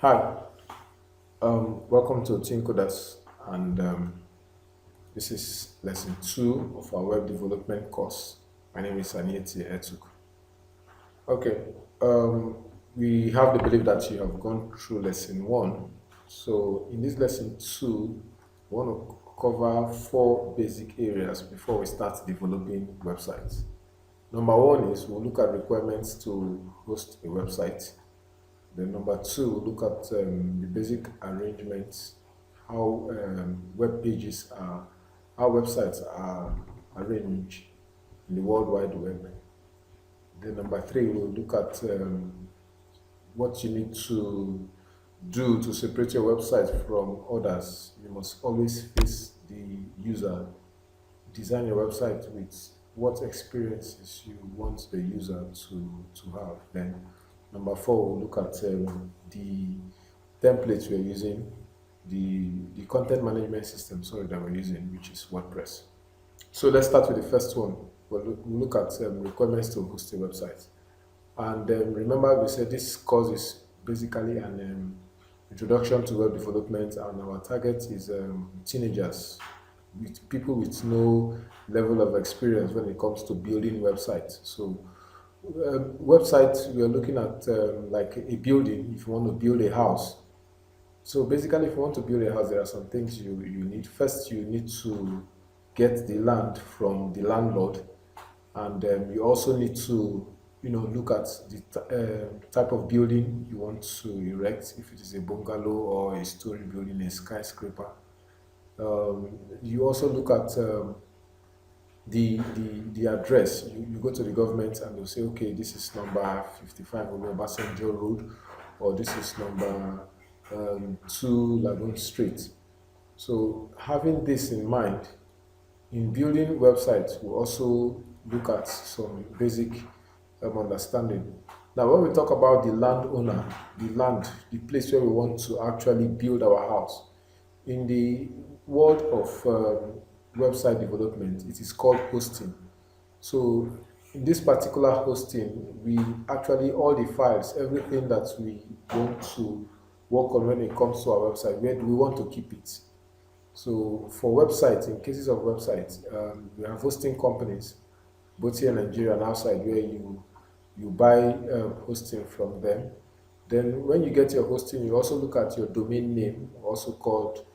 Hi, welcome to TeenCoders, and this is lesson 2 of our web development course. My name is Anieti Etuk. Okay, we have the belief that you have gone through lesson 1. So, in this lesson 2, we want to cover 4 basic areas before we start developing websites. Number 1 is we'll look at requirements to host a website. Then number 2, look at the basic arrangements, how how websites are arranged in the World Wide Web. Then number 3, we'll look at what you need to do to separate your website from others. You must always face the user. Design your website with what experiences you want the user to have. Then number 4, we'll look at the templates we're using, the content management system, sorry, that we're using, which is WordPress. So let's start with the first one. We'll look at requirements to host a website. And remember, we said this course is basically an introduction to web development, and our target is teenagers, with people with no level of experience when it comes to building websites. So, websites, we are looking at like a building. If you want to build a house, so basically, if you want to build a house, there are some things you need. First, you need to get the land from the landlord, and you also need to look at the type of building you want to erect, if it is a bungalow or a story building, a skyscraper. You also look at the address. You go to the government and they'll say, okay, this is number 55 Obasanjo Road, or this is number 2 Lagoon Street. So having this in mind, in building websites, we also look at some basic understanding. Now, when we talk about the landowner, the place where we want to actually build our house, in the world of website development, it is called hosting. So, in this particular hosting, we actually, all the files, everything that we want to work on when it comes to our website, where do we want to keep it? So for websites, in cases of websites, we have hosting companies, both here in Nigeria and outside, where you buy hosting from them. Then when you get your hosting, you also look at your domain name, also called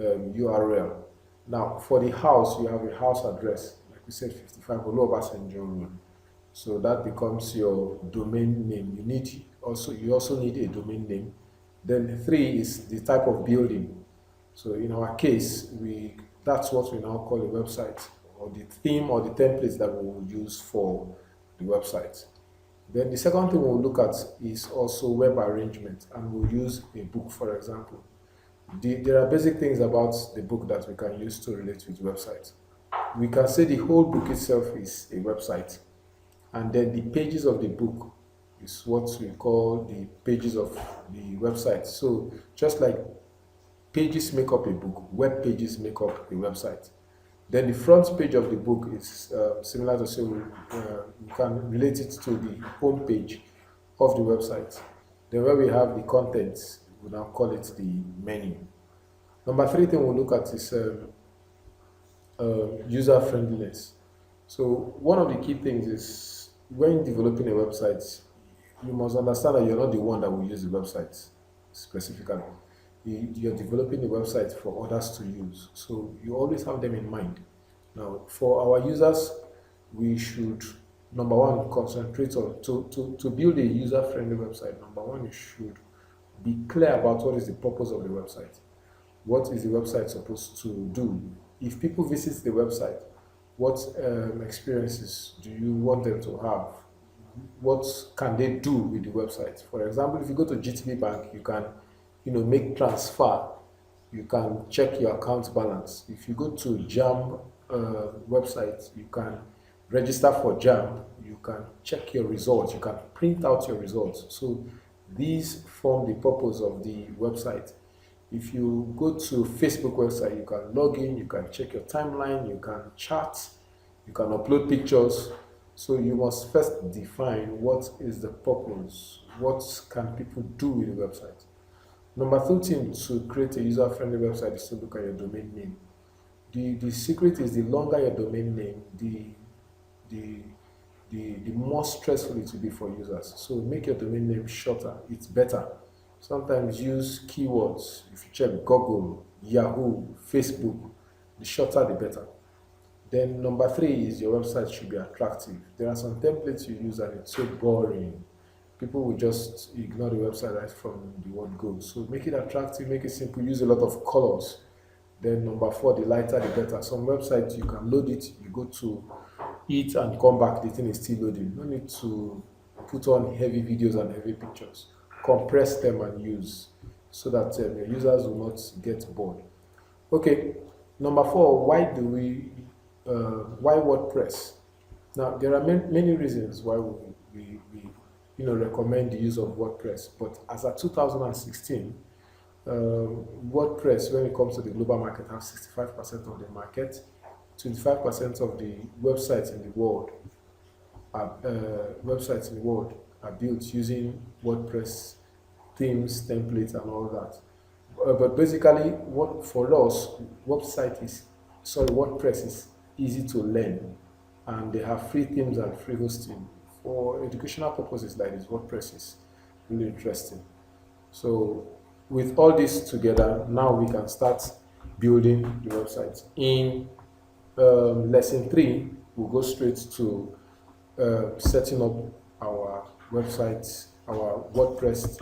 URL. Now for the house, you have a house address, like we said, 55 Oluwabasanjo Road. So that becomes your domain name. You also need a domain name. Then 3 is the type of building. So in our case, we that's what we now call a website, or the theme or the templates that we will use for the website. Then the second thing we'll look at is also web arrangement, and we'll use a book, for example. There are basic things about the book that we can use to relate with websites. We can say the whole book itself is a website, and then the pages of the book is what we call the pages of the website. So just like pages make up a book, web pages make up a website. Then the front page of the book is similar to, so you can relate it to the home page of the website. Then where we have the contents, we now call it the menu. Number 3 thing we'll look at is user friendliness. So one of the key things is when developing a website, you must understand that you're not the one that will use the website specifically. You're developing a website for others to use, so you always have them in mind. Now for our users, we should, number 1, concentrate on to build a user-friendly website. Number 1, you should be clear about what is the purpose of the website. What is the website supposed to do? If people visit the website, what experiences do you want them to have? What can they do with the website? For example, if you go to GTB Bank, you can make transfer, you can check your account balance. If you go to JAM website, you can register for JAM, you can check your results, you can print out your results. So these form the purpose of the website. If you go to Facebook website, you can log in, you can check your timeline, you can chat, you can upload pictures. So you must first define what is the purpose, what can people do with the website. Number two thing to create a user-friendly website is to look at your domain name. The secret is the longer your domain name, the the more stressful it will be for users. So make your domain name shorter. It's better. Sometimes use keywords. If you check Google, Yahoo, Facebook, the shorter the better. Then number three is your website should be attractive. There are some templates you use and it's so boring. People will just ignore the website right from the word go. So make it attractive, make it simple, use a lot of colors. Then number four, the lighter the better. Some websites you can load it, you go to it and come back, the thing is still loading. No need to put on heavy videos and heavy pictures. Compress them and use so that your users will not get bored. Okay, number four, why WordPress? Now there are many reasons why we recommend the use of WordPress, but as of 2016, WordPress, when it comes to the global market, has 65% of the market. 25% of the websites in the world are built using WordPress themes, templates, and all that. But basically, what for us, WordPress is easy to learn, and they have free themes and free hosting. For educational purposes like this, WordPress is really interesting. So with all this together, now we can start building the website. In lesson 3, we'll go straight to setting up our websites, our WordPress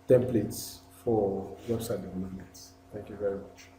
templates for website development. Thank you very much.